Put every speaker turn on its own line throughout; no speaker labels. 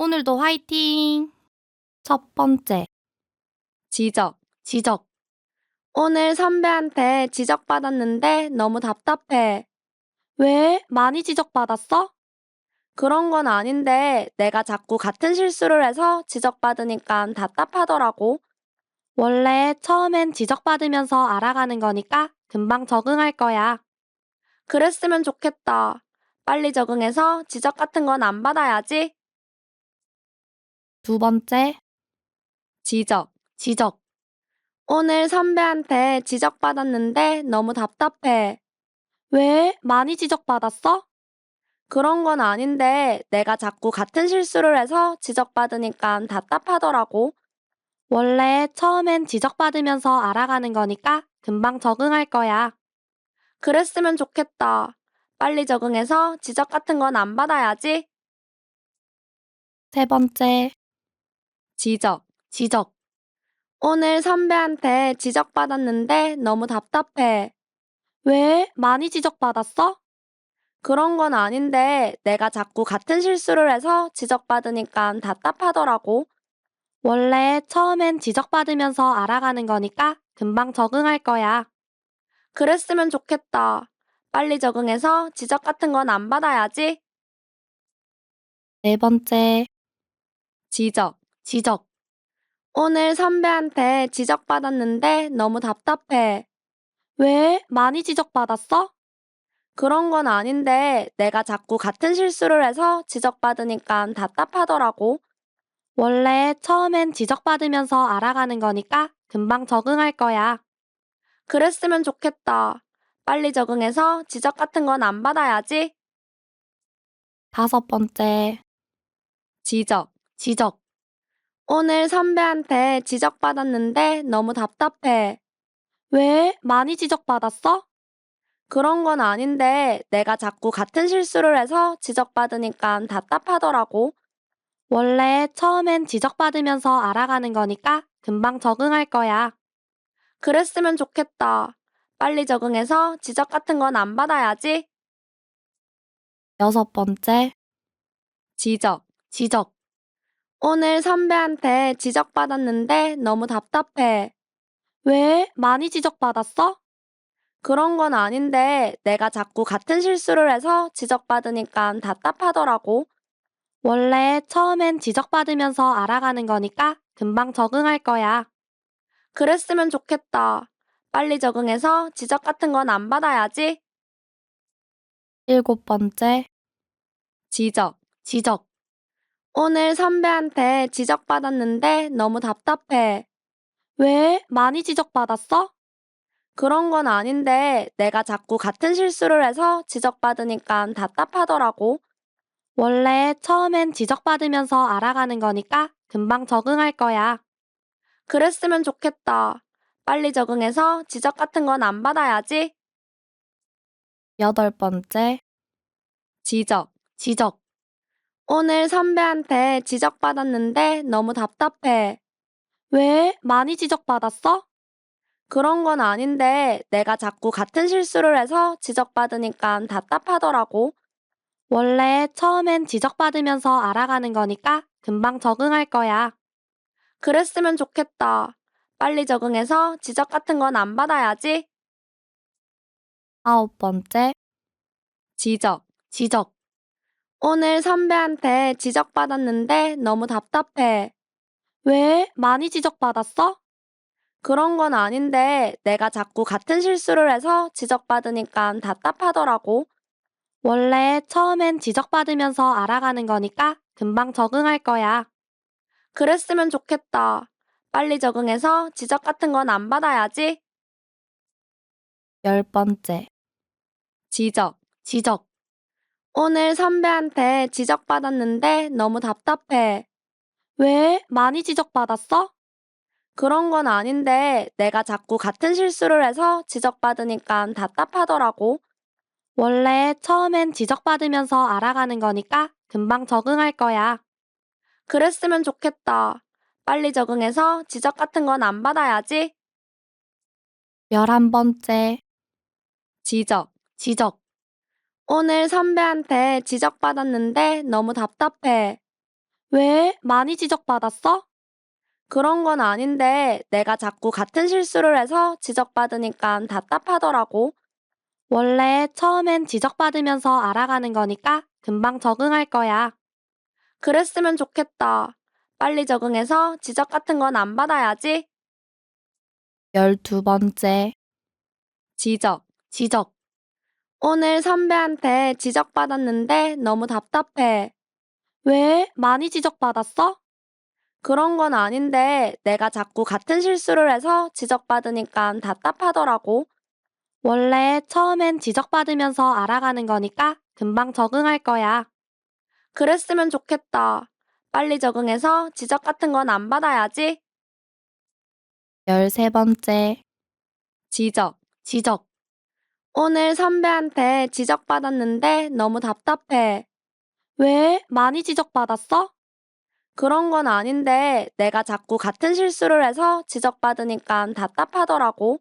오늘도 화이팅! 첫 번째,
지적. 오늘 선배한테 지적받았는데 너무 답답해.
왜? 많이 지적받았어?
그런 건 아닌데 내가 자꾸 같은 실수를 해서 지적받으니까 답답하더라고.
원래 처음엔 지적받으면서 알아가는 거니까 금방 적응할 거야.
그랬으면 좋겠다. 빨리 적응해서 지적 같은 건 안 받아야지.
두 번째,
지적. 오늘 선배한테 지적받았는데 너무 답답해.
왜? 많이 지적받았어?
그런 건 아닌데 내가 자꾸 같은 실수를 해서 지적받으니까 답답하더라고.
원래 처음엔 지적받으면서 알아가는 거니까 금방 적응할 거야.
그랬으면 좋겠다. 빨리 적응해서 지적 같은 건 안 받아야지.
세 번째,
지적. 오늘 선배한테 지적받았는데 너무 답답해.
왜? 많이 지적받았어?
그런 건 아닌데 내가 자꾸 같은 실수를 해서 지적받으니까 답답하더라고.
원래 처음엔 지적받으면서 알아가는 거니까 금방 적응할 거야.
그랬으면 좋겠다. 빨리 적응해서 지적 같은 건 안 받아야지.
네 번째,
지적. 오늘 선배한테 지적받았는데 너무 답답해.
왜? 많이 지적받았어?
그런 건 아닌데 내가 자꾸 같은 실수를 해서 지적받으니까 답답하더라고.
원래 처음엔 지적받으면서 알아가는 거니까 금방 적응할 거야.
그랬으면 좋겠다. 빨리 적응해서 지적 같은 건 안 받아야지.
다섯 번째,
지적. 오늘 선배한테 지적받았는데 너무 답답해.
왜? 많이 지적받았어?
그런 건 아닌데 내가 자꾸 같은 실수를 해서 지적받으니까 답답하더라고.
원래 처음엔 지적받으면서 알아가는 거니까 금방 적응할 거야.
그랬으면 좋겠다. 빨리 적응해서 지적 같은 건 안 받아야지.
여섯 번째,
지적. 오늘 선배한테 지적받았는데 너무 답답해.
왜? 많이 지적받았어?
그런 건 아닌데 내가 자꾸 같은 실수를 해서 지적받으니까 답답하더라고.
원래 처음엔 지적받으면서 알아가는 거니까 금방 적응할 거야.
그랬으면 좋겠다. 빨리 적응해서 지적 같은 건 안 받아야지.
일곱 번째,
지적. 오늘 선배한테 지적받았는데 너무 답답해.
왜? 많이 지적받았어?
그런 건 아닌데 내가 자꾸 같은 실수를 해서 지적받으니까 답답하더라고.
원래 처음엔 지적받으면서 알아가는 거니까 금방 적응할 거야.
그랬으면 좋겠다. 빨리 적응해서 지적 같은 건 안 받아야지.
여덟 번째,
지적. 오늘 선배한테 지적받았는데 너무 답답해.
왜? 많이 지적받았어?
그런 건 아닌데 내가 자꾸 같은 실수를 해서 지적받으니까 답답하더라고.
원래 처음엔 지적받으면서 알아가는 거니까 금방 적응할 거야.
그랬으면 좋겠다. 빨리 적응해서 지적 같은 건 안 받아야지.
아홉 번째,
지적. 오늘 선배한테 지적받았는데 너무 답답해.
왜? 많이 지적받았어?
그런 건 아닌데 내가 자꾸 같은 실수를 해서 지적받으니까 답답하더라고.
원래 처음엔 지적받으면서 알아가는 거니까 금방 적응할 거야.
그랬으면 좋겠다. 빨리 적응해서 지적 같은 건 안 받아야지.
열 번째,
지적. 오늘 선배한테 지적받았는데 너무 답답해.
왜? 많이 지적받았어?
그런 건 아닌데 내가 자꾸 같은 실수를 해서 지적받으니까 답답하더라고.
원래 처음엔 지적받으면서 알아가는 거니까 금방 적응할 거야.
그랬으면 좋겠다. 빨리 적응해서 지적 같은 건 안 받아야지.
열한 번째,
지적. 오늘 선배한테 지적받았는데 너무 답답해.
왜? 많이 지적받았어?
그런 건 아닌데 내가 자꾸 같은 실수를 해서 지적받으니까 답답하더라고.
원래 처음엔 지적받으면서 알아가는 거니까 금방 적응할 거야.
그랬으면 좋겠다. 빨리 적응해서 지적 같은 건 안 받아야지.
12번째.
지적.
지적.
오늘 선배한테 지적받았는데 너무 답답해.
왜? 많이 지적받았어?
그런 건 아닌데 내가 자꾸 같은 실수를 해서 지적받으니까 답답하더라고.
원래 처음엔 지적받으면서 알아가는 거니까 금방 적응할 거야.
그랬으면 좋겠다. 빨리 적응해서 지적 같은 건 안 받아야지.
13번째.
지적.
지적.
오늘 선배한테 지적받았는데 너무 답답해.
왜? 많이 지적받았어?
그런 건 아닌데 내가 자꾸 같은 실수를 해서 지적받으니까 답답하더라고.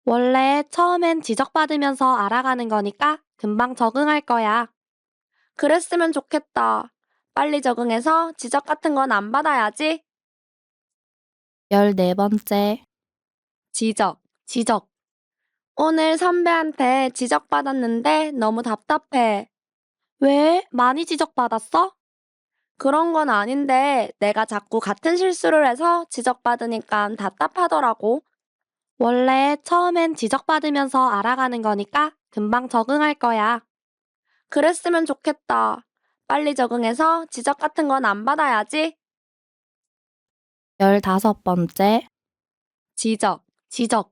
원래 처음엔 지적받으면서 알아가는 거니까 금방 적응할 거야.
그랬으면 좋겠다. 빨리 적응해서 지적 같은 건 안 받아야지.
14번째.
지적.
지적.
오늘 선배한테 지적받았는데 너무 답답해.
왜? 많이 지적받았어?
그런 건 아닌데 내가 자꾸 같은 실수를 해서 지적받으니까 답답하더라고.
원래 처음엔 지적받으면서 알아가는 거니까 금방 적응할 거야.
그랬으면 좋겠다. 빨리 적응해서 지적 같은 건 안 받아야지.
15번째.
지적.
지적.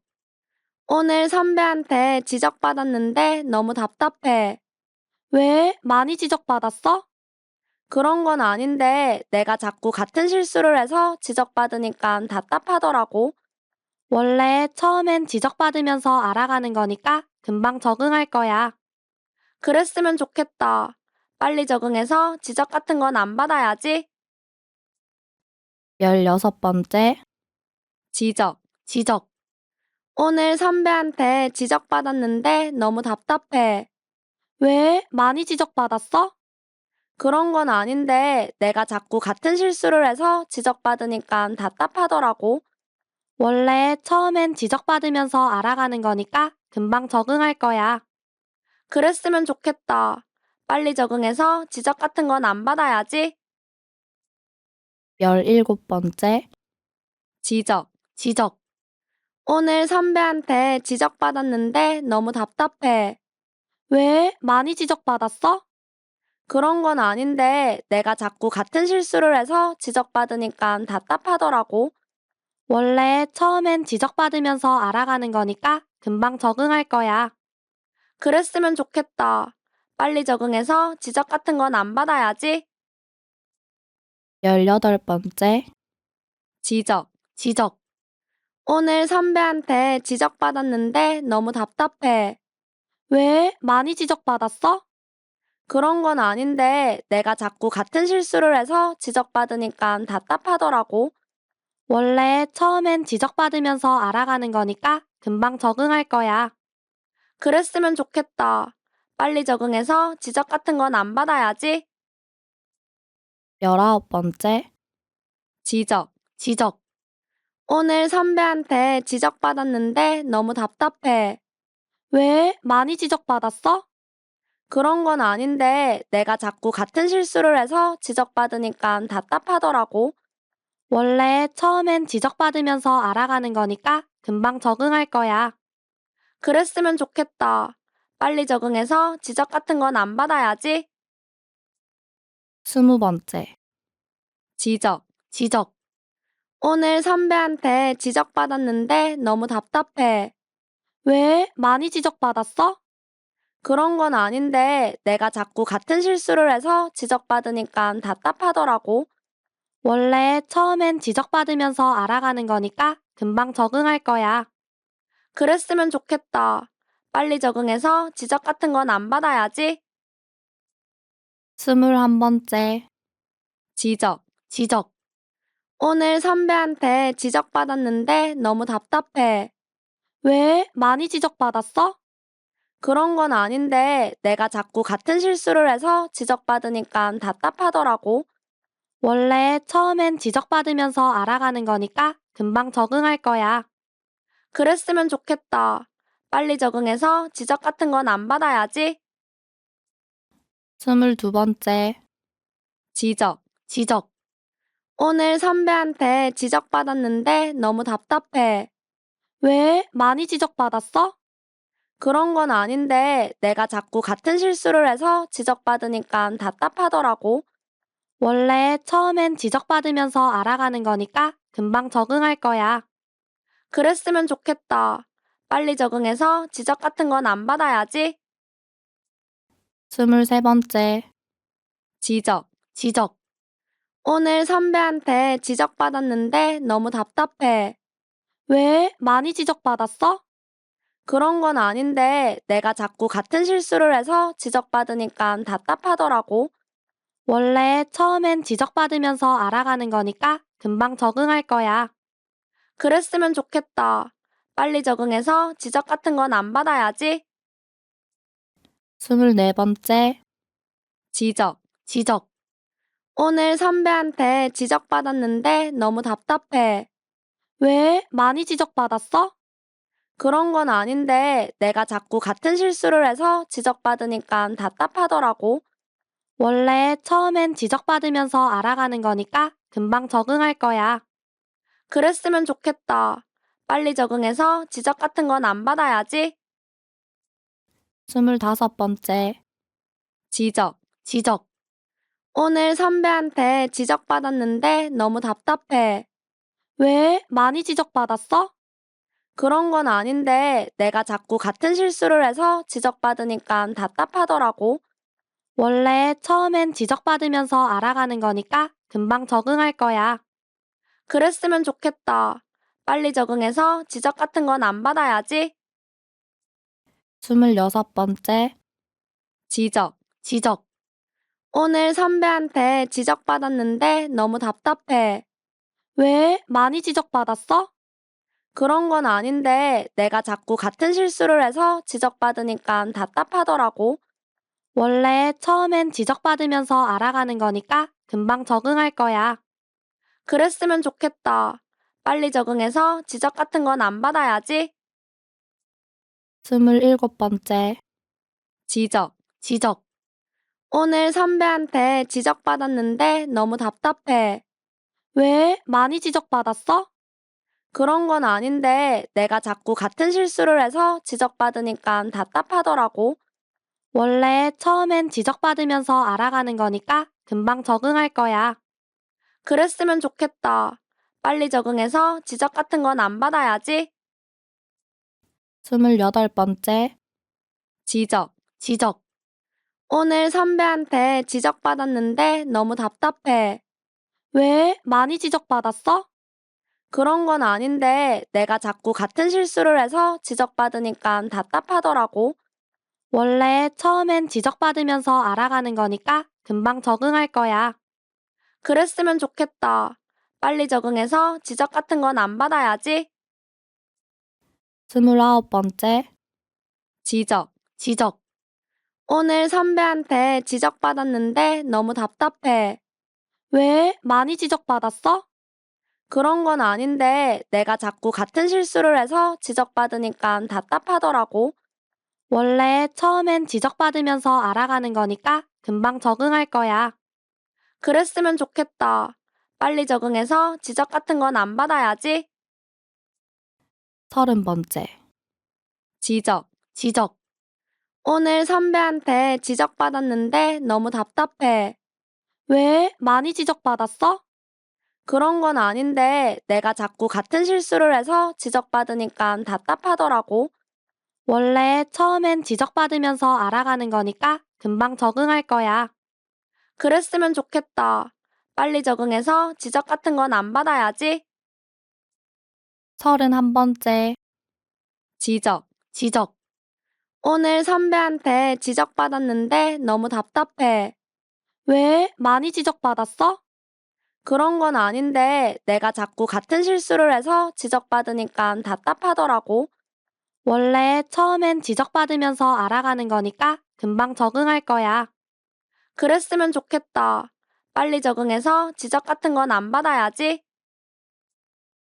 오늘 선배한테 지적받았는데 너무 답답해.
왜? 많이 지적받았어?
그런 건 아닌데 내가 자꾸 같은 실수를 해서 지적받으니까 답답하더라고.
원래 처음엔 지적받으면서 알아가는 거니까 금방 적응할 거야.
그랬으면 좋겠다. 빨리 적응해서 지적 같은 건 안 받아야지.
16번째.
지적.
지적.
오늘 선배한테 지적받았는데 너무 답답해.
왜? 많이 지적받았어?
그런 건 아닌데 내가 자꾸 같은 실수를 해서 지적받으니까 답답하더라고.
원래 처음엔 지적받으면서 알아가는 거니까 금방 적응할 거야.
그랬으면 좋겠다. 빨리 적응해서 지적 같은 건 안 받아야지.
17번째.
지적.
지적.
오늘 선배한테 지적받았는데 너무 답답해.
왜? 많이 지적받았어?
그런 건 아닌데 내가 자꾸 같은 실수를 해서 지적받으니까 답답하더라고.
원래 처음엔 지적받으면서 알아가는 거니까 금방 적응할 거야.
그랬으면 좋겠다. 빨리 적응해서 지적 같은 건 안 받아야지.
18번째.
지적.
지적.
오늘 선배한테 지적받았는데 너무 답답해.
왜? 많이 지적받았어?
그런 건 아닌데 내가 자꾸 같은 실수를 해서 지적받으니까 답답하더라고.
원래 처음엔 지적받으면서 알아가는 거니까 금방 적응할 거야.
그랬으면 좋겠다. 빨리 적응해서 지적 같은 건 안 받아야지.
19번째.
지적.
지적.
오늘 선배한테 지적받았는데 너무 답답해.
왜? 많이 지적받았어?
그런 건 아닌데 내가 자꾸 같은 실수를 해서 지적받으니까 답답하더라고.
원래 처음엔 지적받으면서 알아가는 거니까 금방 적응할 거야.
그랬으면 좋겠다. 빨리 적응해서 지적 같은 건 안 받아야지.
20번째.
지적.
지적.
오늘 선배한테 지적받았는데 너무 답답해.
왜? 많이 지적받았어?
그런 건 아닌데 내가 자꾸 같은 실수를 해서 지적받으니까 답답하더라고.
원래 처음엔 지적받으면서 알아가는 거니까 금방 적응할 거야.
그랬으면 좋겠다. 빨리 적응해서 지적 같은 건 안 받아야지.
21번째.
지적.
지적.
오늘 선배한테 지적받았는데 너무 답답해.
왜? 많이 지적받았어?
그런 건 아닌데 내가 자꾸 같은 실수를 해서 지적받으니까 답답하더라고.
원래 처음엔 지적받으면서 알아가는 거니까 금방 적응할 거야.
그랬으면 좋겠다. 빨리 적응해서 지적 같은 건 안 받아야지.
22번째.
지적.
지적.
오늘 선배한테 지적받았는데 너무 답답해.
왜? 많이 지적받았어?
그런 건 아닌데 내가 자꾸 같은 실수를 해서 지적받으니까 답답하더라고.
원래 처음엔 지적받으면서 알아가는 거니까 금방 적응할 거야.
그랬으면 좋겠다. 빨리 적응해서 지적 같은 건 안 받아야지.
23번째.
지적.
지적.
오늘 선배한테 지적받았는데 너무 답답해.
왜? 많이 지적받았어?
그런 건 아닌데 내가 자꾸 같은 실수를 해서 지적받으니까 답답하더라고.
원래 처음엔 지적받으면서 알아가는 거니까 금방 적응할 거야.
그랬으면 좋겠다. 빨리 적응해서 지적 같은 건 안 받아야지.
24번째.
지적.
지적.
오늘 선배한테 지적받았는데 너무 답답해.
왜? 많이 지적받았어?
그런 건 아닌데 내가 자꾸 같은 실수를 해서 지적받으니까 답답하더라고.
원래 처음엔 지적받으면서 알아가는 거니까 금방 적응할 거야.
그랬으면 좋겠다. 빨리 적응해서 지적 같은 건 안 받아야지.
25번째.
지적.
지적.
오늘 선배한테 지적받았는데 너무 답답해.
왜? 많이 지적받았어?
그런 건 아닌데 내가 자꾸 같은 실수를 해서 지적받으니까 답답하더라고.
원래 처음엔 지적받으면서 알아가는 거니까 금방 적응할 거야.
그랬으면 좋겠다. 빨리 적응해서 지적 같은 건 안 받아야지.
26번째.
지적.
지적.
오늘 선배한테 지적받았는데 너무 답답해.
왜? 많이 지적받았어?
그런 건 아닌데 내가 자꾸 같은 실수를 해서 지적받으니까 답답하더라고.
원래 처음엔 지적받으면서 알아가는 거니까 금방 적응할 거야.
그랬으면 좋겠다. 빨리 적응해서 지적 같은 건 안 받아야지.
27번째.
지적.
지적.
오늘 선배한테 지적받았는데 너무 답답해.
왜? 많이 지적받았어?
그런 건 아닌데 내가 자꾸 같은 실수를 해서 지적받으니까 답답하더라고.
원래 처음엔 지적받으면서 알아가는 거니까 금방 적응할 거야.
그랬으면 좋겠다. 빨리 적응해서 지적 같은 건 안 받아야지.
28번째.
지적.
지적.
오늘 선배한테 지적받았는데 너무 답답해.
왜? 많이 지적받았어?
그런 건 아닌데 내가 자꾸 같은 실수를 해서 지적받으니까 답답하더라고.
원래 처음엔 지적받으면서 알아가는 거니까 금방 적응할 거야.
그랬으면 좋겠다. 빨리 적응해서 지적 같은 건 안 받아야지.
29번째.
지적.
지적.
오늘 선배한테 지적받았는데 너무 답답해.
왜? 많이 지적받았어?
그런 건 아닌데 내가 자꾸 같은 실수를 해서 지적받으니까 답답하더라고.
원래 처음엔 지적받으면서 알아가는 거니까 금방 적응할 거야.
그랬으면 좋겠다. 빨리 적응해서 지적 같은 건 안 받아야지.
30번째.
지적.
지적.
오늘 선배한테 지적받았는데 너무 답답해.
왜? 많이 지적받았어?
그런 건 아닌데 내가 자꾸 같은 실수를 해서 지적받으니까 답답하더라고.
원래 처음엔 지적받으면서 알아가는 거니까 금방 적응할 거야.
그랬으면 좋겠다. 빨리 적응해서 지적 같은 건 안 받아야지.
31번째.
지적.
지적.
오늘 선배한테 지적받았는데 너무 답답해.
왜? 많이 지적받았어?
그런 건 아닌데 내가 자꾸 같은 실수를 해서 지적받으니까 답답하더라고.
원래 처음엔 지적받으면서 알아가는 거니까 금방 적응할 거야.
그랬으면 좋겠다. 빨리 적응해서 지적 같은 건 안 받아야지.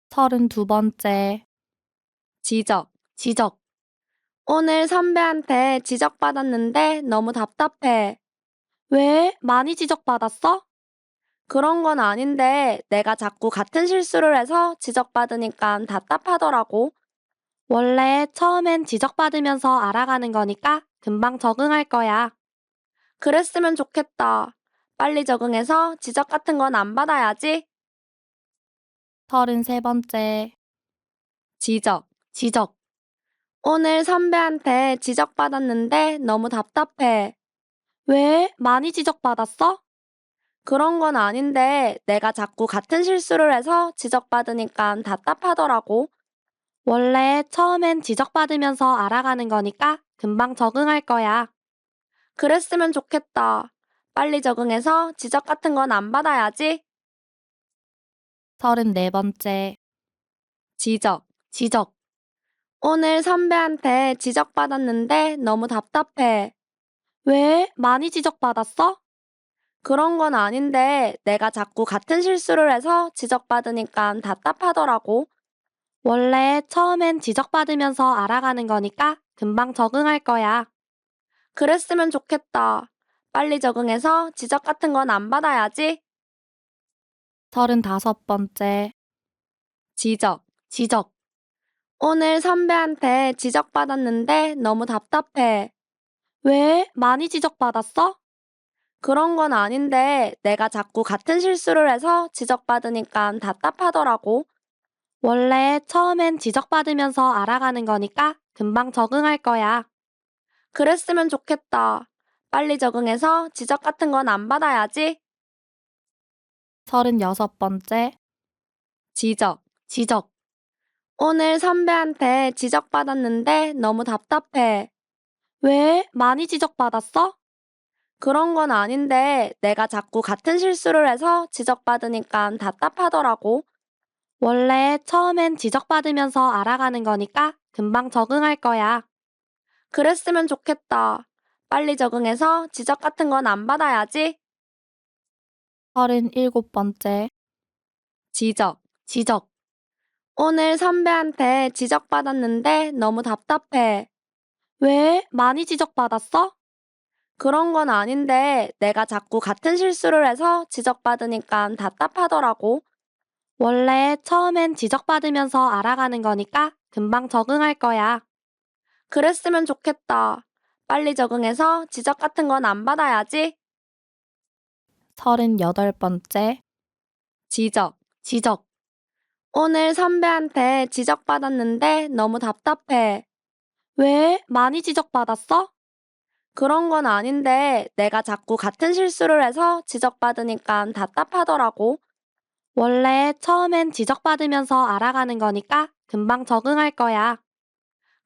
32번째.
지적.
지적.
오늘 선배한테 지적받았는데 너무 답답해.
왜? 많이 지적받았어?
그런 건 아닌데 내가 자꾸 같은 실수를 해서 지적받으니까 답답하더라고.
원래 처음엔 지적받으면서 알아가는 거니까 금방 적응할 거야.
그랬으면 좋겠다. 빨리 적응해서 지적 같은 건 안 받아야지.
33번째.
지적.
지적.
오늘 선배한테 지적받았는데 너무 답답해.
왜? 많이 지적받았어?
그런 건 아닌데 내가 자꾸 같은 실수를 해서 지적받으니까 답답하더라고.
원래 처음엔 지적받으면서 알아가는 거니까 금방 적응할 거야.
그랬으면 좋겠다. 빨리 적응해서 지적 같은 건 안 받아야지.
34번째.
지적.
지적.
오늘 선배한테 지적받았는데 너무 답답해.
왜? 많이 지적받았어?
그런 건 아닌데 내가 자꾸 같은 실수를 해서 지적받으니까 답답하더라고.
원래 처음엔 지적받으면서 알아가는 거니까 금방 적응할 거야.
그랬으면 좋겠다. 빨리 적응해서 지적 같은 건 안 받아야지.
35번째.
지적.
지적.
오늘 선배한테 지적받았는데 너무 답답해.
왜? 많이 지적받았어?
그런 건 아닌데 내가 자꾸 같은 실수를 해서 지적받으니까 답답하더라고.
원래 처음엔 지적받으면서 알아가는 거니까 금방 적응할 거야.
그랬으면 좋겠다. 빨리 적응해서 지적 같은 건 안 받아야지.
36번째.
지적.
지적.
오늘 선배한테 지적받았는데 너무 답답해.
왜? 많이 지적받았어?
그런 건 아닌데 내가 자꾸 같은 실수를 해서 지적받으니까 답답하더라고.
원래 처음엔 지적받으면서 알아가는 거니까 금방 적응할 거야.
그랬으면 좋겠다. 빨리 적응해서 지적 같은 건 안 받아야지.
37번째.
지적.
지적.
오늘 선배한테 지적받았는데 너무 답답해.
왜? 많이 지적받았어?
그런 건 아닌데 내가 자꾸 같은 실수를 해서 지적받으니까 답답하더라고.
원래 처음엔 지적받으면서 알아가는 거니까 금방 적응할 거야.
그랬으면 좋겠다. 빨리 적응해서 지적 같은 건 안 받아야지.
38번째.
지적.
지적.
오늘 선배한테 지적받았는데 너무 답답해.
왜? 많이 지적받았어?
그런 건 아닌데 내가 자꾸 같은 실수를 해서 지적받으니까 답답하더라고.
원래 처음엔 지적받으면서 알아가는 거니까 금방 적응할 거야.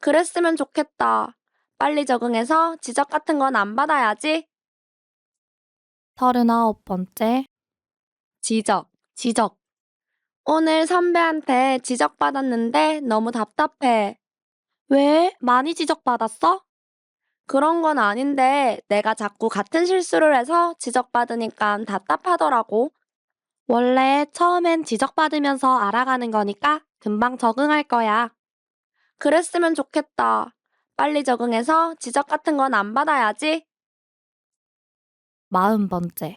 그랬으면 좋겠다. 빨리 적응해서 지적 같은 건 안 받아야지.
39번째.
지적.
지적.
오늘 선배한테 지적받았는데 너무 답답해.
왜? 많이 지적받았어?
그런 건 아닌데 내가 자꾸 같은 실수를 해서 지적받으니까 답답하더라고.
원래 처음엔 지적받으면서 알아가는 거니까 금방 적응할 거야.
그랬으면 좋겠다. 빨리 적응해서 지적 같은 건 안 받아야지.
40번째.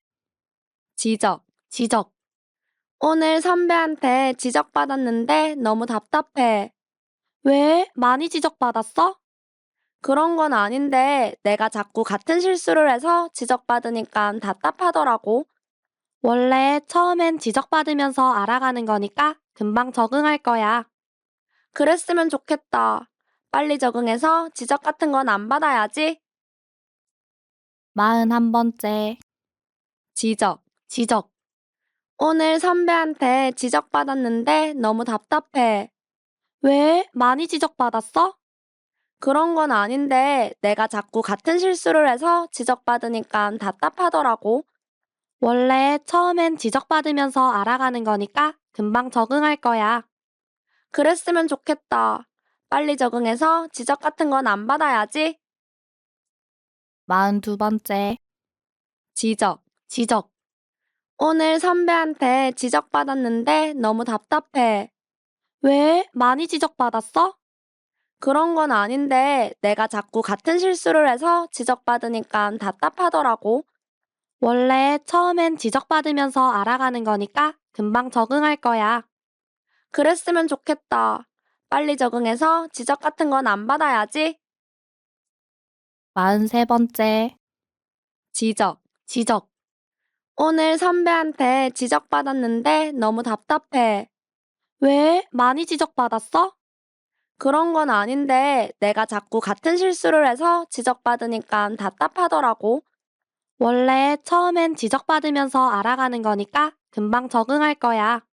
지적.
지적.
오늘 선배한테 지적받았는데 너무 답답해.
왜? 많이 지적받았어?
그런 건 아닌데 내가 자꾸 같은 실수를 해서 지적받으니까 답답하더라고.
원래 처음엔 지적받으면서 알아가는 거니까 금방 적응할 거야.
그랬으면 좋겠다. 빨리 적응해서 지적 같은 건 안 받아야지.
41번째.
지적.
지적.
오늘 선배한테 지적받았는데 너무 답답해.
왜? 많이 지적받았어?
그런 건 아닌데 내가 자꾸 같은 실수를 해서 지적받으니까 답답하더라고.
원래 처음엔 지적받으면서 알아가는 거니까 금방 적응할 거야.
그랬으면 좋겠다. 빨리 적응해서 지적 같은 건 안 받아야지.
42번째.
지적.
지적.
오늘 선배한테 지적받았는데 너무 답답해.
왜? 많이 지적받았어?
그런 건 아닌데 내가 자꾸 같은 실수를 해서 지적받으니까 답답하더라고.
원래 처음엔 지적받으면서 알아가는 거니까 금방 적응할 거야.
그랬으면 좋겠다. 빨리 적응해서 지적 같은 건 안 받아야지.
43번째.
지적.
지적.
오늘 선배한테 지적받았는데 너무 답답해.
왜? 많이 지적받았어?
그런 건 아닌데 내가 자꾸 같은 실수를 해서 지적받으니까 답답하더라고.
원래 처음엔 지적받으면서 알아가는 거니까 금방 적응할 거야.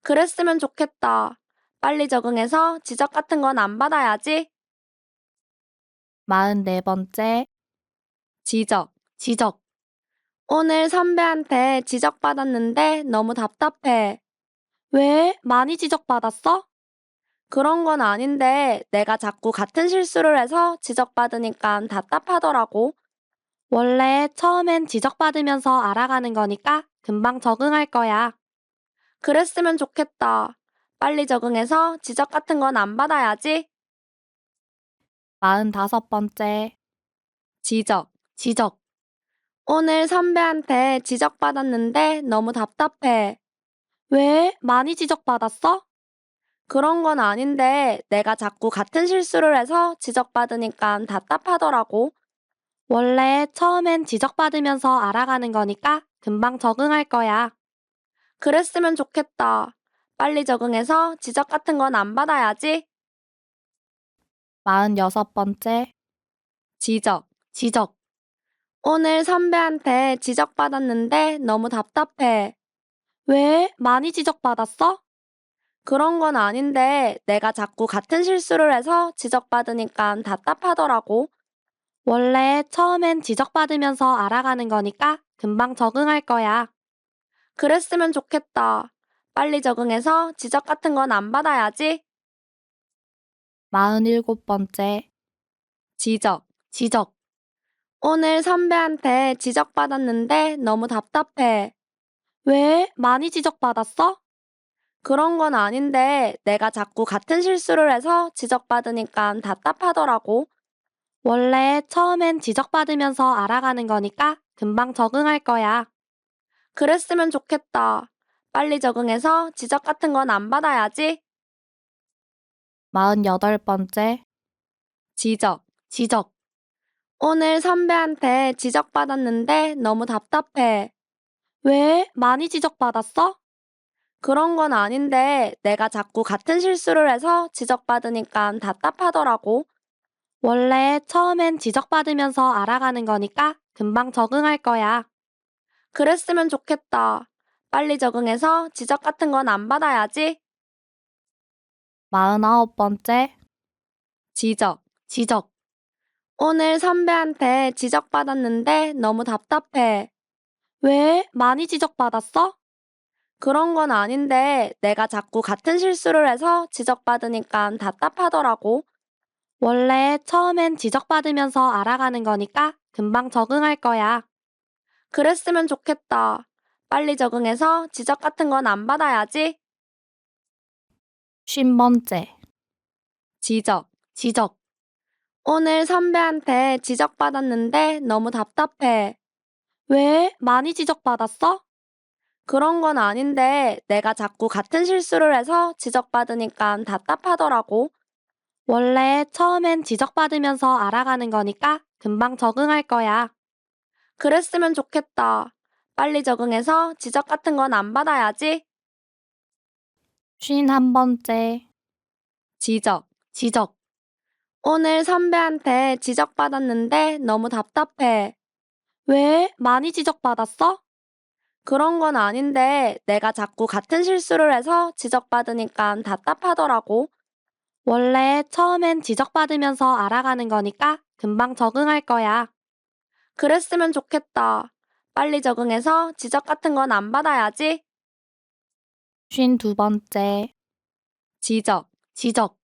그랬으면 좋겠다. 빨리 적응해서 지적 같은 건 안 받아야지.
44번째.
지적.
지적.
오늘 선배한테 지적받았는데 너무 답답해.
왜? 많이 지적받았어?
그런 건 아닌데 내가 자꾸 같은 실수를 해서 지적받으니까 답답하더라고.
원래 처음엔 지적받으면서 알아가는 거니까 금방 적응할 거야.
그랬으면 좋겠다. 빨리 적응해서 지적 같은 건 안 받아야지.
45번째.
지적.
지적.
오늘 선배한테 지적받았는데 너무 답답해.
왜? 많이 지적받았어?
그런 건 아닌데 내가 자꾸 같은 실수를 해서 지적받으니까 답답하더라고.
원래 처음엔 지적받으면서 알아가는 거니까 금방 적응할 거야.
그랬으면 좋겠다. 빨리 적응해서 지적 같은 건 안 받아야지.
46번째.
지적.
지적.
오늘 선배한테 지적받았는데 너무 답답해.
왜? 많이 지적받았어?
그런 건 아닌데 내가 자꾸 같은 실수를 해서 지적받으니까 답답하더라고.
원래 처음엔 지적받으면서 알아가는 거니까 금방 적응할 거야.
그랬으면 좋겠다. 빨리 적응해서 지적 같은 건 안 받아야지.
47번째.
지적.
지적.
오늘 선배한테 지적받았는데 너무 답답해.
왜? 많이 지적받았어?
그런 건 아닌데 내가 자꾸 같은 실수를 해서 지적받으니까 답답하더라고.
원래 처음엔 지적받으면서 알아가는 거니까 금방 적응할 거야.
그랬으면 좋겠다. 빨리 적응해서 지적 같은 건 안 받아야지.
48번째.
지적.
지적.
오늘 선배한테 지적받았는데 너무 답답해.
왜? 많이 지적받았어?
그런 건 아닌데 내가 자꾸 같은 실수를 해서 지적받으니까 답답하더라고.
원래 처음엔 지적받으면서 알아가는 거니까 금방 적응할 거야.
그랬으면 좋겠다. 빨리 적응해서 지적 같은 건 안 받아야지.
49번째.
지적.
지적.
오늘 선배한테 지적받았는데 너무 답답해.
왜? 많이 지적받았어?
그런 건 아닌데 내가 자꾸 같은 실수를 해서 지적받으니까 답답하더라고.
원래 처음엔 지적받으면서 알아가는 거니까 금방 적응할 거야.
그랬으면 좋겠다. 빨리 적응해서 지적 같은 건 안 받아야지.
50번째.
지적.
지적.
오늘 선배한테 지적받았는데 너무 답답해.
왜? 많이 지적받았어?
그런 건 아닌데 내가 자꾸 같은 실수를 해서 지적받으니까 답답하더라고.
원래 처음엔 지적받으면서 알아가는 거니까 금방 적응할 거야.
그랬으면 좋겠다. 빨리 적응해서 지적 같은 건 안 받아야지.
51번째.
지적.
지적.
오늘 선배한테 지적받았는데 너무 답답해.
왜? 많이 지적받았어?
그런 건 아닌데 내가 자꾸 같은 실수를 해서 지적받으니까 답답하더라고.
원래 처음엔 지적받으면서 알아가는 거니까 금방 적응할 거야.
그랬으면 좋겠다. 빨리 적응해서 지적 같은 건 안 받아야지.
52번째.
지적.
지적.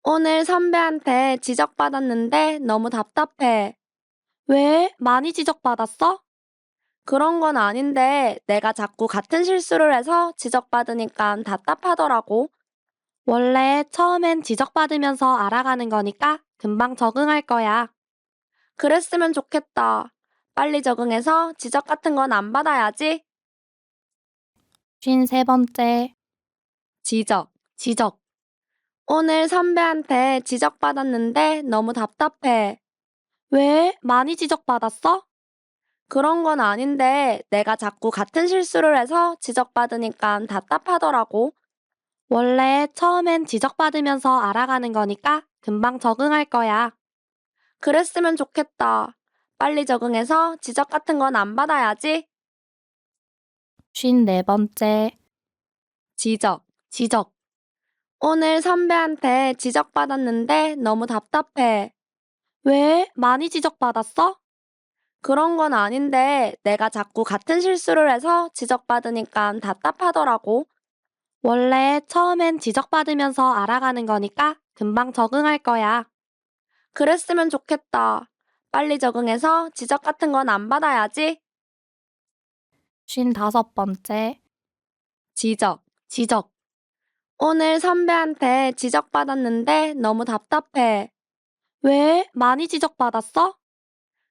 오늘 선배한테 지적받았는데 너무 답답해.
왜? 많이 지적받았어?
그런 건 아닌데 내가 자꾸 같은 실수를 해서 지적받으니까 답답하더라고.
원래 처음엔 지적받으면서 알아가는 거니까 금방 적응할 거야.
그랬으면 좋겠다. 빨리 적응해서 지적 같은 건 안 받아야지.
53번째. 지적.
오늘 선배한테 지적받았는데 너무 답답해.
왜? 많이 지적받았어?
그런 건 아닌데 내가 자꾸 같은 실수를 해서 지적받으니까 답답하더라고.
원래 처음엔 지적받으면서 알아가는 거니까 금방 적응할 거야.
그랬으면 좋겠다. 빨리 적응해서 지적 같은 건 안 받아야지.
54번째. 지적.
오늘 선배한테 지적받았는데 너무 답답해.
왜? 많이 지적받았어?
그런 건 아닌데 내가 자꾸 같은 실수를 해서 지적받으니까 답답하더라고.
원래 처음엔 지적받으면서 알아가는 거니까 금방 적응할 거야.
그랬으면 좋겠다. 빨리 적응해서 지적 같은 건 안 받아야지.
55번째. 지적.
오늘 선배한테 지적받았는데 너무 답답해.
왜? 많이 지적받았어?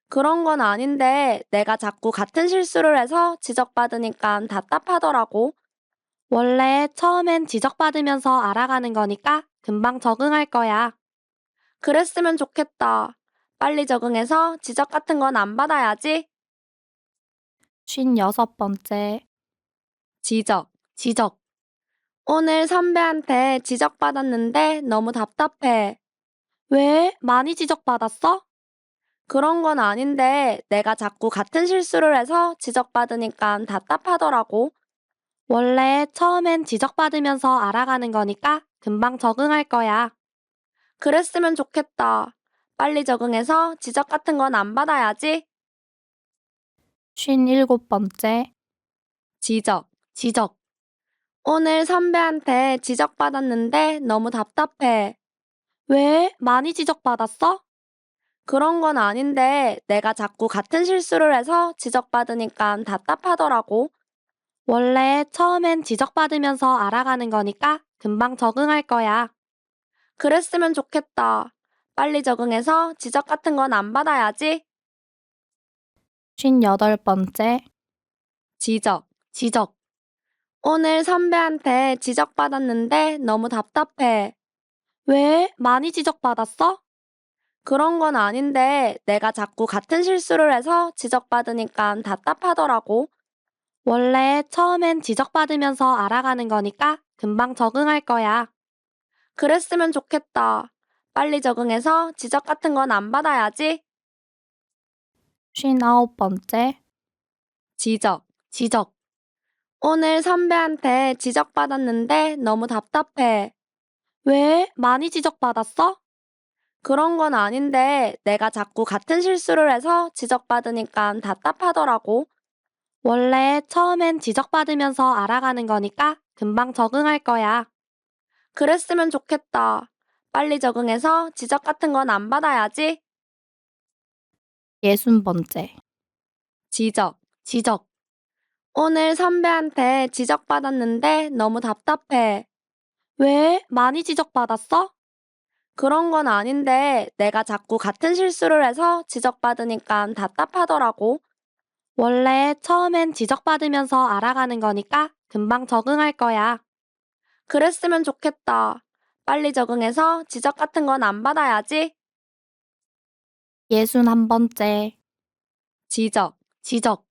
그런 건 아닌데 내가 자꾸 같은 실수를 해서 지적받으니까 답답하더라고.
원래 처음엔 지적받으면서 알아가는 거니까 금방 적응할 거야.
그랬으면 좋겠다. 빨리 적응해서 지적 같은 건 안 받아야지.
56번째. 지적.
오늘 선배한테 지적받았는데 너무 답답해.
왜? 많이 지적받았어?
그런 건 아닌데 내가 자꾸 같은 실수를 해서 지적받으니까 답답하더라고.
원래 처음엔 지적받으면서 알아가는 거니까 금방 적응할 거야.
그랬으면 좋겠다. 빨리 적응해서 지적 같은 건 안 받아야지.
57번째. 지적.
오늘 선배한테 지적받았는데 너무 답답해.
왜? 많이 지적받았어?
그런 건 아닌데 내가 자꾸 같은 실수를 해서 지적받으니까 답답하더라고.
원래 처음엔 지적받으면서 알아가는 거니까 금방 적응할 거야.
그랬으면 좋겠다. 빨리 적응해서 지적 같은 건 안 받아야지.
58번째. 지적.
오늘 선배한테 지적받았는데 너무 답답해.
왜? 많이 지적받았어?
그런 건 아닌데 내가 자꾸 같은 실수를 해서 지적받으니까 답답하더라고.
원래 처음엔 지적받으면서 알아가는 거니까 금방 적응할 거야.
그랬으면 좋겠다. 빨리 적응해서 지적 같은 건 안 받아야지.
59번째. 지적.
오늘 선배한테 지적받았는데 너무 답답해.
왜? 많이 지적받았어?
그런 건 아닌데 내가 자꾸 같은 실수를 해서 지적받으니까 답답하더라고.
원래 처음엔 지적받으면서 알아가는 거니까 금방 적응할 거야.
그랬으면 좋겠다. 빨리 적응해서 지적 같은 건 안 받아야지.
60번째. 지적.
오늘 선배한테 지적받았는데 너무 답답해.
왜? 많이 지적받았어?
그런 건 아닌데 내가 자꾸 같은 실수를 해서 지적받으니까 답답하더라고.
원래 처음엔 지적받으면서 알아가는 거니까 금방 적응할 거야.
그랬으면 좋겠다. 빨리 적응해서 지적 같은 건 안 받아야지.
61번째. 지적.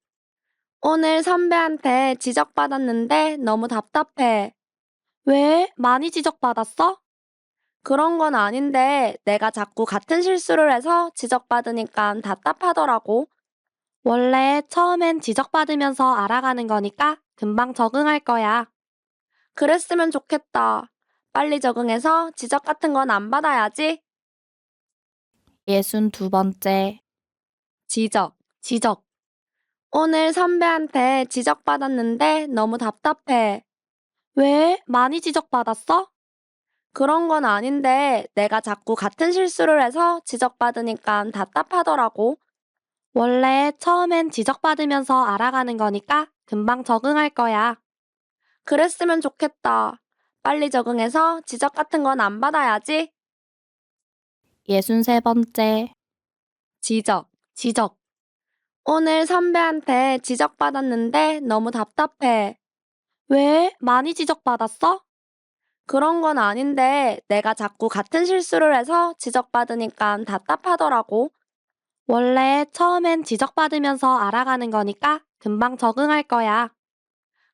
오늘 선배한테 지적받았는데 너무 답답해.
왜? 많이 지적받았어?
그런 건 아닌데 내가 자꾸 같은 실수를 해서 지적받으니까 답답하더라고.
원래 처음엔 지적받으면서 알아가는 거니까 금방 적응할 거야.
그랬으면 좋겠다. 빨리 적응해서 지적 같은 건 안 받아야지.
62번째. 지적.
오늘 선배한테 지적받았는데 너무 답답해.
왜? 많이 지적받았어?
그런 건 아닌데 내가 자꾸 같은 실수를 해서 지적받으니까 답답하더라고.
원래 처음엔 지적받으면서 알아가는 거니까 금방 적응할 거야.
그랬으면 좋겠다. 빨리 적응해서 지적 같은 건 안 받아야지.
63번째. 지적.
오늘 선배한테 지적받았는데 너무 답답해.
왜? 많이 지적받았어?
그런 건 아닌데 내가 자꾸 같은 실수를 해서 지적받으니까 답답하더라고.
원래 처음엔 지적받으면서 알아가는 거니까 금방 적응할 거야.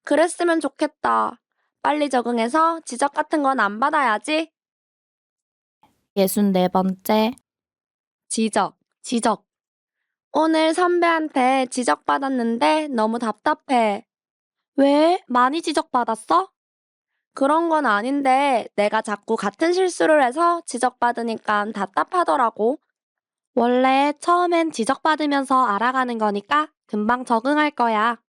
그랬으면 좋겠다. 빨리 적응해서 지적 같은 건 안 받아야지.
64번째. 지적.
오늘 선배한테 지적받았는데 너무 답답해.
왜? 많이 지적받았어?
그런 건 아닌데 내가 자꾸 같은 실수를 해서 지적받으니까 답답하더라고.
원래 처음엔 지적받으면서 알아가는 거니까 금방 적응할 거야.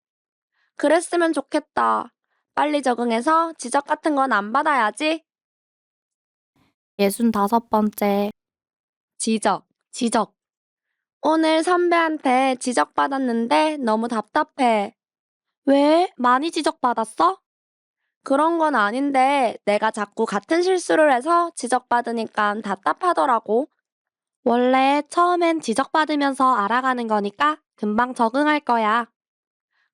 그랬으면 좋겠다. 빨리 적응해서 지적 같은 건 안 받아야지.
65번째. 지적.
오늘 선배한테 지적받았는데 너무 답답해.
왜? 많이 지적받았어?
그런 건 아닌데 내가 자꾸 같은 실수를 해서 지적받으니까 답답하더라고.
원래 처음엔 지적받으면서 알아가는 거니까 금방 적응할 거야.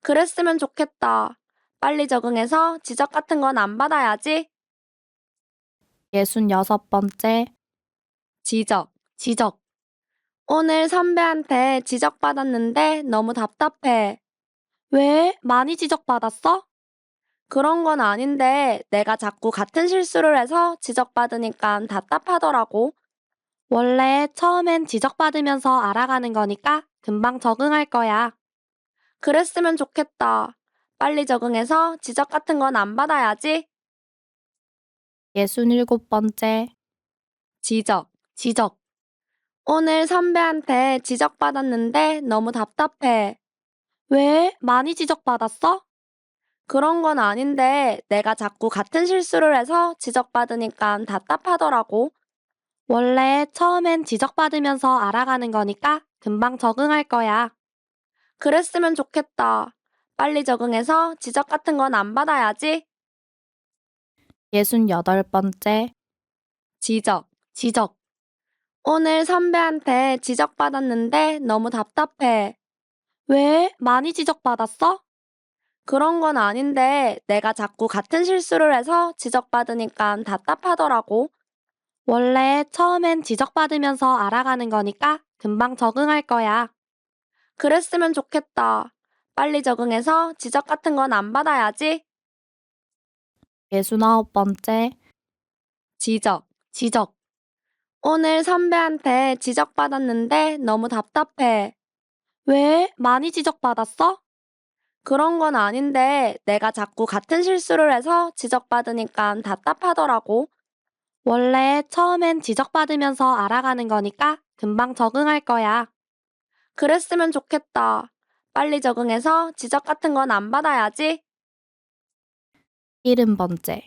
그랬으면 좋겠다. 빨리 적응해서 지적 같은 건 안 받아야지.
66번째. 지적.
오늘 선배한테 지적받았는데 너무 답답해.
왜? 많이 지적받았어?
그런 건 아닌데 내가 자꾸 같은 실수를 해서 지적받으니까 답답하더라고.
원래 처음엔 지적받으면서 알아가는 거니까 금방 적응할 거야.
그랬으면 좋겠다. 빨리 적응해서 지적 같은 건 안 받아야지.
67번째. 지적.
오늘 선배한테 지적받았는데 너무 답답해.
왜? 많이 지적받았어?
그런 건 아닌데 내가 자꾸 같은 실수를 해서 지적받으니까 답답하더라고.
원래 처음엔 지적받으면서 알아가는 거니까 금방 적응할 거야.
그랬으면 좋겠다. 빨리 적응해서 지적 같은 건 안 받아야지.
68번째. 지적.
오늘 선배한테 지적받았는데 너무 답답해.
왜? 많이 지적받았어?
그런 건 아닌데 내가 자꾸 같은 실수를 해서 지적받으니까 답답하더라고.
원래 처음엔 지적받으면서 알아가는 거니까 금방 적응할 거야.
그랬으면 좋겠다. 빨리 적응해서 지적 같은 건 안 받아야지.
69번째. 지적.
오늘 선배한테 지적받았는데 너무 답답해.
왜? 많이 지적받았어?
그런 건 아닌데 내가 자꾸 같은 실수를 해서 지적받으니까 답답하더라고.
원래 처음엔 지적받으면서 알아가는 거니까 금방 적응할 거야.
그랬으면 좋겠다. 빨리 적응해서 지적 같은 건 안 받아야지.
70번째.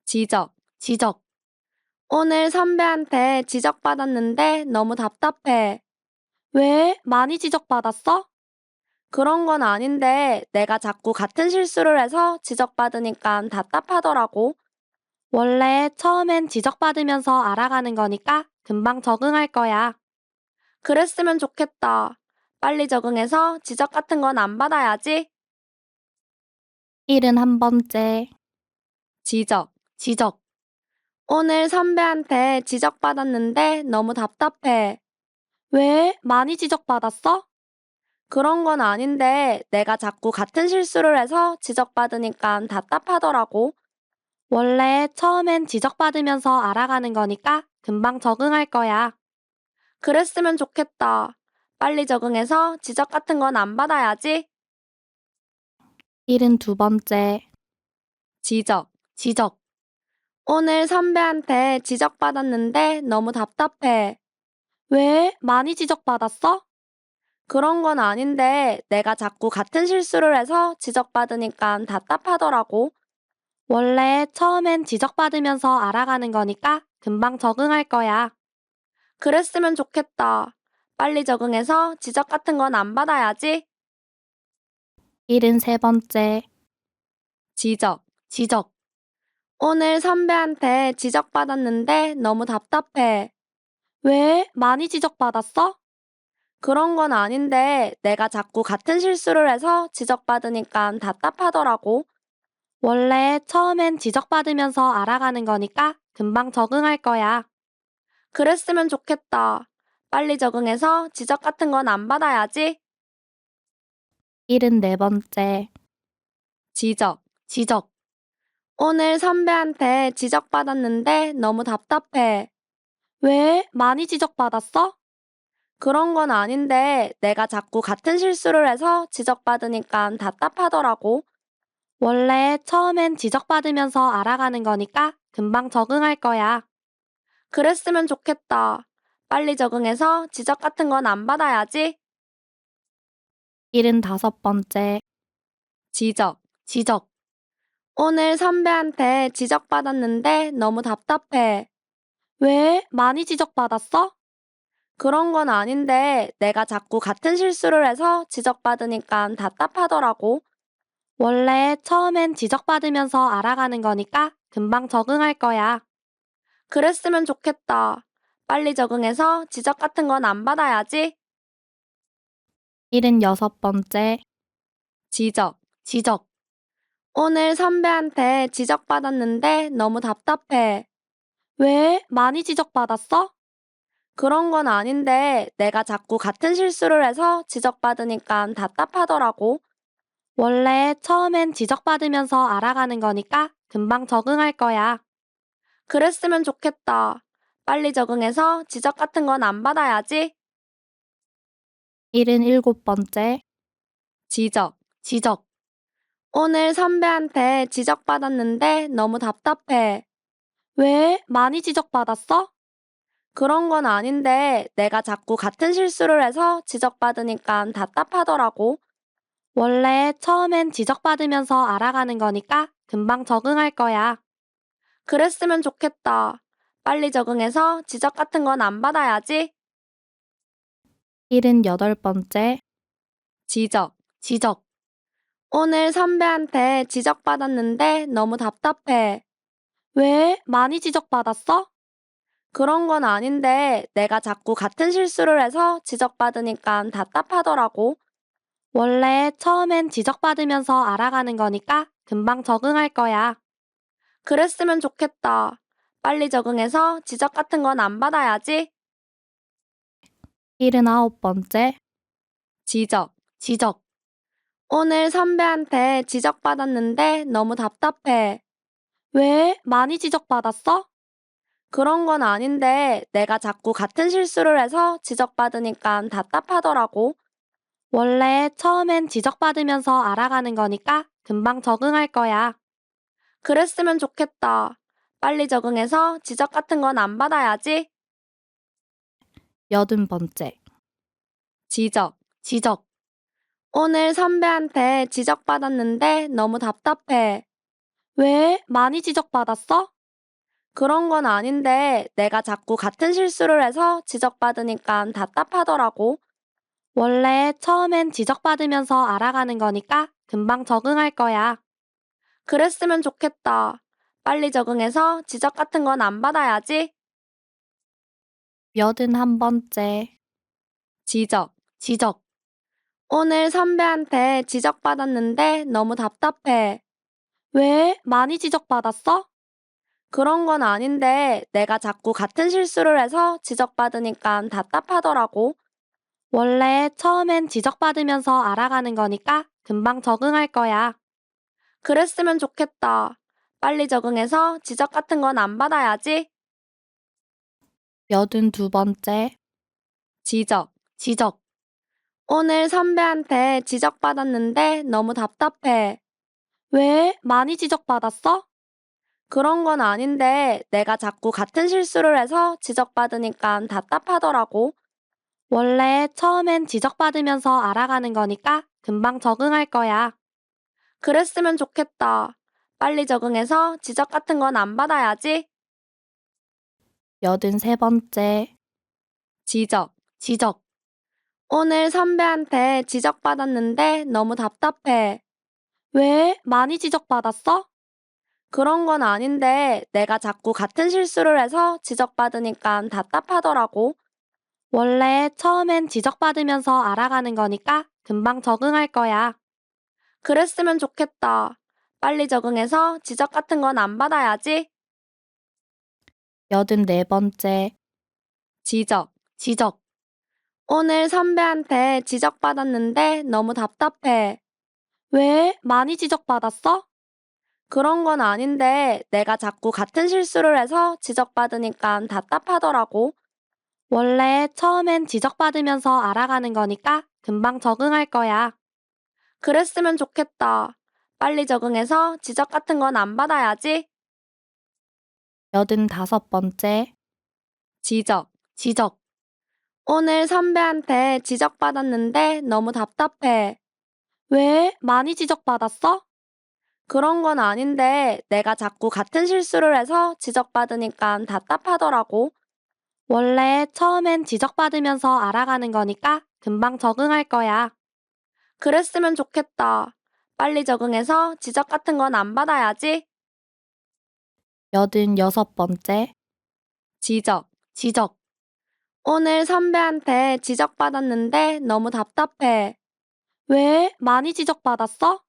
지적.
오늘 선배한테 지적받았는데 너무 답답해.
왜? 많이 지적받았어?
그런 건 아닌데 내가 자꾸 같은 실수를 해서 지적받으니까 답답하더라고.
원래 처음엔 지적받으면서 알아가는 거니까 금방 적응할 거야.
그랬으면 좋겠다. 빨리 적응해서 지적 같은 건 안 받아야지.
71번째. 지적.
오늘 선배한테 지적받았는데 너무 답답해.
왜? 많이 지적받았어?
그런 건 아닌데 내가 자꾸 같은 실수를 해서 지적받으니까 답답하더라고.
원래 처음엔 지적받으면서 알아가는 거니까 금방 적응할 거야.
그랬으면 좋겠다. 빨리 적응해서 지적 같은 건 안 받아야지.
72번째. 지적.
오늘 선배한테 지적받았는데 너무 답답해.
왜? 많이 지적받았어?
그런 건 아닌데 내가 자꾸 같은 실수를 해서 지적받으니까 답답하더라고.
원래 처음엔 지적받으면서 알아가는 거니까 금방 적응할 거야.
그랬으면 좋겠다. 빨리 적응해서 지적 같은 건 안 받아야지.
73번째. 지적.
오늘 선배한테 지적받았는데 너무 답답해.
왜? 많이 지적받았어?
그런 건 아닌데 내가 자꾸 같은 실수를 해서 지적받으니까 답답하더라고.
원래 처음엔 지적받으면서 알아가는 거니까 금방 적응할 거야.
그랬으면 좋겠다. 빨리 적응해서 지적 같은 건 안 받아야지.
74번째. 지적.
오늘 선배한테 지적받았는데 너무 답답해.
왜? 많이 지적받았어?
그런 건 아닌데 내가 자꾸 같은 실수를 해서 지적받으니까 답답하더라고.
원래 처음엔 지적받으면서 알아가는 거니까 금방 적응할 거야.
그랬으면 좋겠다. 빨리 적응해서 지적 같은 건 안 받아야지.
75번째. 지적.
오늘 선배한테 지적받았는데 너무 답답해.
왜? 많이 지적받았어?
그런 건 아닌데 내가 자꾸 같은 실수를 해서 지적받으니까 답답하더라고.
원래 처음엔 지적받으면서 알아가는 거니까 금방 적응할 거야.
그랬으면 좋겠다. 빨리 적응해서 지적 같은 건 안 받아야지.
76번째. 지적.
오늘 선배한테 지적받았는데 너무 답답해.
왜? 많이 지적받았어?
그런 건 아닌데 내가 자꾸 같은 실수를 해서 지적받으니까 답답하더라고.
원래 처음엔 지적받으면서 알아가는 거니까 금방 적응할 거야.
그랬으면 좋겠다. 빨리 적응해서 지적 같은 건 안 받아야지.
77번째. 지적.
오늘 선배한테 지적받았는데 너무 답답해.
왜? 많이 지적받았어?
그런 건 아닌데 내가 자꾸 같은 실수를 해서 지적받으니까 답답하더라고.
원래 처음엔 지적받으면서 알아가는 거니까 금방 적응할 거야.
그랬으면 좋겠다. 빨리 적응해서 지적 같은 건 안 받아야지.
78번째. 지적.
오늘 선배한테 지적받았는데 너무 답답해.
왜? 많이 지적받았어?
그런 건 아닌데 내가 자꾸 같은 실수를 해서 지적받으니까 답답하더라고.
원래 처음엔 지적받으면서 알아가는 거니까 금방 적응할 거야.
그랬으면 좋겠다. 빨리 적응해서 지적 같은 건 안 받아야지.
79번째. 지적.
오늘 선배한테 지적받았는데 너무 답답해.
왜? 많이 지적받았어?
그런 건 아닌데 내가 자꾸 같은 실수를 해서 지적받으니까 답답하더라고.
원래 처음엔 지적받으면서 알아가는 거니까 금방 적응할 거야.
그랬으면 좋겠다. 빨리 적응해서 지적 같은 건 안 받아야지.
80번째. 지적.
오늘 선배한테 지적받았는데 너무 답답해.
왜? 많이 지적받았어?
그런 건 아닌데 내가 자꾸 같은 실수를 해서 지적받으니까 답답하더라고.
원래 처음엔 지적받으면서 알아가는 거니까 금방 적응할 거야.
그랬으면 좋겠다. 빨리 적응해서 지적 같은 건 안 받아야지.
81번째. 지적.
오늘 선배한테 지적받았는데 너무 답답해.
왜? 많이 지적받았어?
그런 건 아닌데 내가 자꾸 같은 실수를 해서 지적받으니까 답답하더라고.
원래 처음엔 지적받으면서 알아가는 거니까 금방 적응할 거야.
그랬으면 좋겠다. 빨리 적응해서 지적 같은 건 안 받아야지.
82번째. 지적.
오늘 선배한테 지적받았는데 너무 답답해.
왜? 많이 지적받았어?
그런 건 아닌데 내가 자꾸 같은 실수를 해서 지적받으니까 답답하더라고.
원래 처음엔 지적받으면서 알아가는 거니까 금방 적응할 거야.
그랬으면 좋겠다. 빨리 적응해서 지적 같은 건 안 받아야지.
83번째. 지적.
오늘 선배한테 지적받았는데 너무 답답해.
왜? 많이 지적받았어?
그런 건 아닌데 내가 자꾸 같은 실수를 해서 지적받으니까 답답하더라고.
원래 처음엔 지적받으면서 알아가는 거니까 금방 적응할 거야.
그랬으면 좋겠다. 빨리 적응해서 지적 같은 건 안 받아야지.
84번째.
지적.
지적.
오늘 선배한테 지적받았는데 너무 답답해.
왜? 많이 지적받았어?
그런 건 아닌데 내가 자꾸 같은 실수를 해서 지적받으니까 답답하더라고.
원래 처음엔 지적받으면서 알아가는 거니까 금방 적응할 거야.
그랬으면 좋겠다. 빨리 적응해서 지적 같은 건 안 받아야지.
85번째.
지적.
지적.
오늘 선배한테 지적받았는데 너무 답답해.
왜? 많이 지적받았어?
그런 건 아닌데 내가 자꾸 같은 실수를 해서 지적받으니까 답답하더라고.
원래 처음엔 지적받으면서 알아가는 거니까 금방 적응할 거야.
그랬으면 좋겠다. 빨리 적응해서 지적 같은 건 안 받아야지.
86번째.
지적.
지적.
오늘 선배한테 지적받았는데 너무 답답해.
왜? 많이 지적받았어?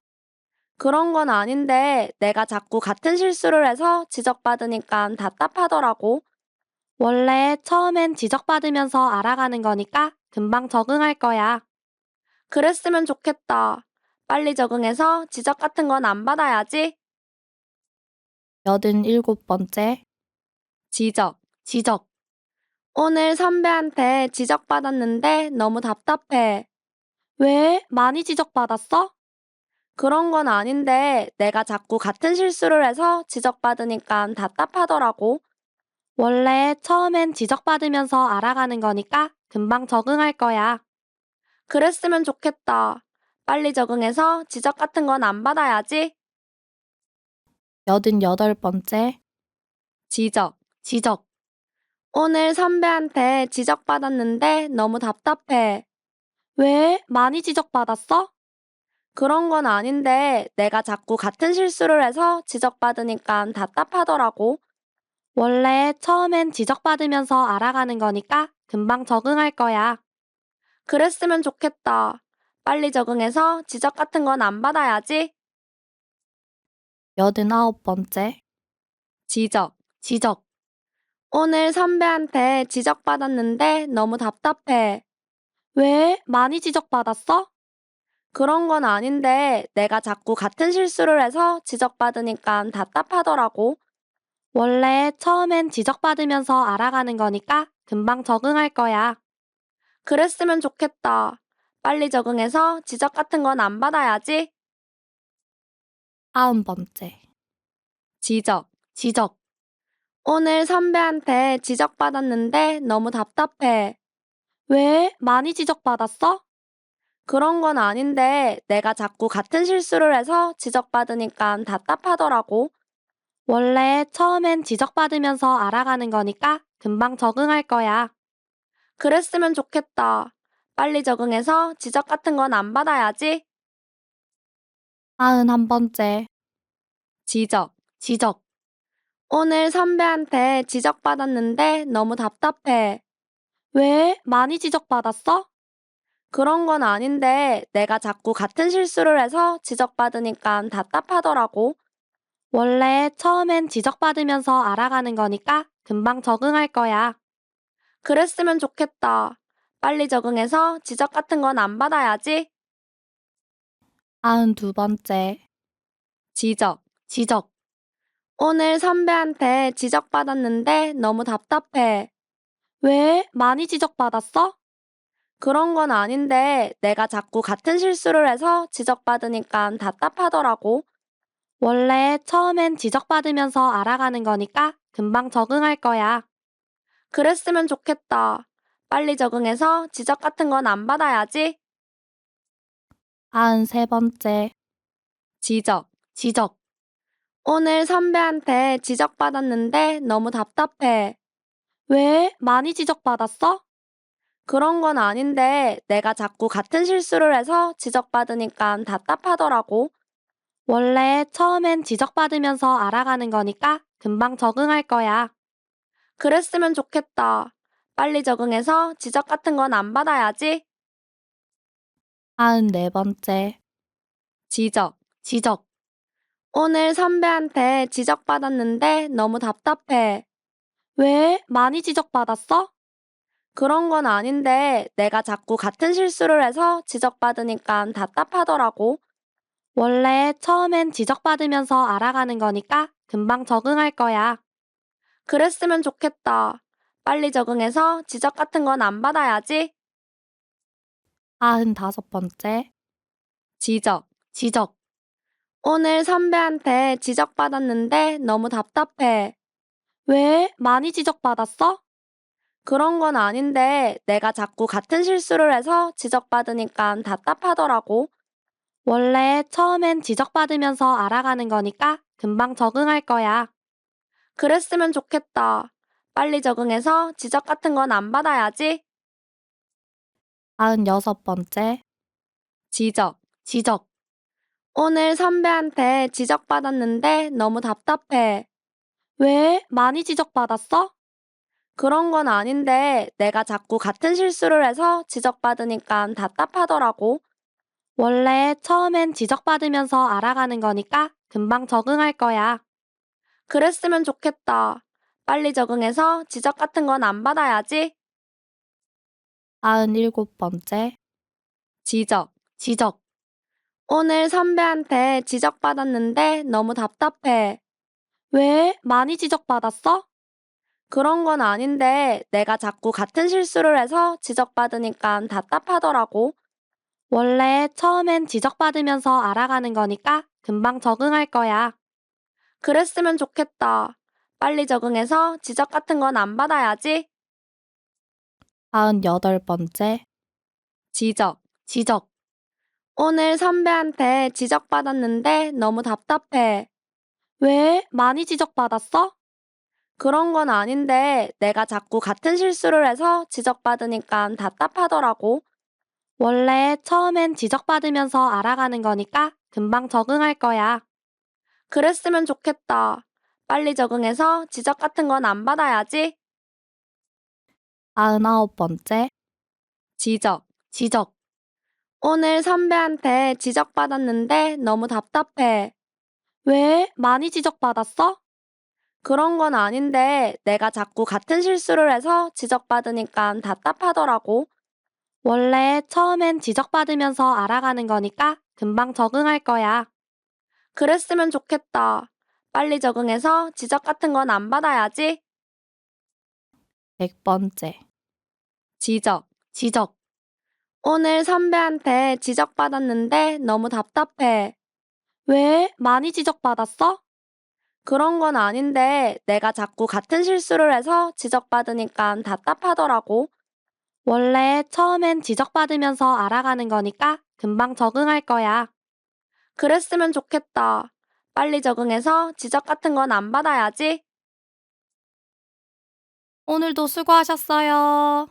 그런 건 아닌데 내가 자꾸 같은 실수를 해서 지적받으니까 답답하더라고.
원래 처음엔 지적받으면서 알아가는 거니까 금방 적응할 거야.
그랬으면 좋겠다. 빨리 적응해서 지적 같은 건 안 받아야지.
87번째.
지적.
지적.
오늘 선배한테 지적받았는데 너무 답답해.
왜? 많이 지적받았어?
그런 건 아닌데 내가 자꾸 같은 실수를 해서 지적받으니까 답답하더라고.
원래 처음엔 지적받으면서 알아가는 거니까 금방 적응할 거야.
그랬으면 좋겠다. 빨리 적응해서 지적 같은 건 안 받아야지.
88번째.
지적.
지적.
오늘 선배한테 지적받았는데 너무 답답해.
왜? 많이 지적받았어?
그런 건 아닌데 내가 자꾸 같은 실수를 해서 지적받으니까 답답하더라고.
원래 처음엔 지적받으면서 알아가는 거니까 금방 적응할 거야.
그랬으면 좋겠다. 빨리 적응해서 지적 같은 건 안 받아야지.
89번째.
지적.
지적.
오늘 선배한테 지적받았는데 너무 답답해.
왜? 많이 지적받았어?
그런 건 아닌데 내가 자꾸 같은 실수를 해서 지적받으니까 답답하더라고.
원래 처음엔 지적받으면서 알아가는 거니까 금방 적응할 거야.
그랬으면 좋겠다. 빨리 적응해서 지적 같은 건 안 받아야지.
90번째.
지적.
지적.
오늘 선배한테 지적받았는데 너무 답답해.
왜? 많이 지적받았어?
그런 건 아닌데 내가 자꾸 같은 실수를 해서 지적받으니까 답답하더라고.
원래 처음엔 지적받으면서 알아가는 거니까 금방 적응할 거야.
그랬으면 좋겠다. 빨리 적응해서 지적 같은 건 안 받아야지.
91번째.
지적.
지적.
오늘 선배한테 지적받았는데 너무 답답해.
왜? 많이 지적받았어?
그런 건 아닌데 내가 자꾸 같은 실수를 해서 지적받으니까 답답하더라고.
원래 처음엔 지적받으면서 알아가는 거니까 금방 적응할 거야.
그랬으면 좋겠다. 빨리 적응해서 지적 같은 건 안 받아야지.
92번째.
지적.
지적.
오늘 선배한테 지적받았는데 너무 답답해.
왜? 많이 지적받았어?
그런 건 아닌데 내가 자꾸 같은 실수를 해서 지적받으니까 답답하더라고.
원래 처음엔 지적받으면서 알아가는 거니까 금방 적응할 거야.
그랬으면 좋겠다. 빨리 적응해서 지적 같은 건 안 받아야지.
93번째.
지적.
지적.
오늘 선배한테 지적받았는데 너무 답답해.
왜? 많이 지적받았어?
그런 건 아닌데 내가 자꾸 같은 실수를 해서 지적받으니까 답답하더라고.
원래 처음엔 지적받으면서 알아가는 거니까 금방 적응할 거야.
그랬으면 좋겠다. 빨리 적응해서 지적 같은 건 안 받아야지.
94번째.
지적.
지적.
오늘 선배한테 지적받았는데 너무 답답해.
왜? 많이 지적받았어?
그런 건 아닌데 내가 자꾸 같은 실수를 해서 지적받으니까 답답하더라고.
원래 처음엔 지적받으면서 알아가는 거니까 금방 적응할 거야.
그랬으면 좋겠다. 빨리 적응해서 지적 같은 건 안 받아야지.
95번째.
지적.
지적.
오늘 선배한테 지적받았는데 너무 답답해.
왜? 많이 지적받았어?
그런 건 아닌데 내가 자꾸 같은 실수를 해서 지적받으니까 답답하더라고.
원래 처음엔 지적받으면서 알아가는 거니까 금방 적응할 거야.
그랬으면 좋겠다. 빨리 적응해서 지적 같은 건 안 받아야지.
96번째.
지적.
지적.
오늘 선배한테 지적받았는데 너무 답답해.
왜? 많이 지적받았어?
그런 건 아닌데 내가 자꾸 같은 실수를 해서 지적받으니까 답답하더라고.
원래 처음엔 지적받으면서 알아가는 거니까 금방 적응할 거야.
그랬으면 좋겠다. 빨리 적응해서 지적 같은 건 안 받아야지.
97번째.
지적.
지적.
오늘 선배한테 지적받았는데 너무 답답해.
왜? 많이 지적받았어?
그런 건 아닌데 내가 자꾸 같은 실수를 해서 지적받으니까 답답하더라고.
원래 처음엔 지적받으면서 알아가는 거니까 금방 적응할 거야.
그랬으면 좋겠다. 빨리 적응해서 지적 같은 건 안 받아야지.
98번째.
지적.
지적.
오늘 선배한테 지적받았는데 너무 답답해.
왜? 많이 지적받았어?
그런 건 아닌데 내가 자꾸 같은 실수를 해서 지적받으니까 답답하더라고.
원래 처음엔 지적받으면서 알아가는 거니까 금방 적응할 거야.
그랬으면 좋겠다. 빨리 적응해서 지적 같은 건 안 받아야지.
99번째.
지적.
지적.
오늘 선배한테 지적받았는데 너무 답답해.
왜? 많이 지적받았어?
그런 건 아닌데 내가 자꾸 같은 실수를 해서 지적받으니까 답답하더라고.
원래 처음엔 지적받으면서 알아가는 거니까 금방 적응할 거야.
그랬으면 좋겠다. 빨리 적응해서 지적 같은 건 안 받아야지.
100번째.
지적.
지적.
오늘 선배한테 지적받았는데 너무 답답해.
왜? 많이 지적받았어?
그런 건 아닌데 내가 자꾸 같은 실수를 해서 지적받으니까 답답하더라고.
원래 처음엔 지적받으면서 알아가는 거니까 금방 적응할 거야.
그랬으면 좋겠다. 빨리 적응해서 지적 같은 건 안 받아야지.
오늘도 수고하셨어요.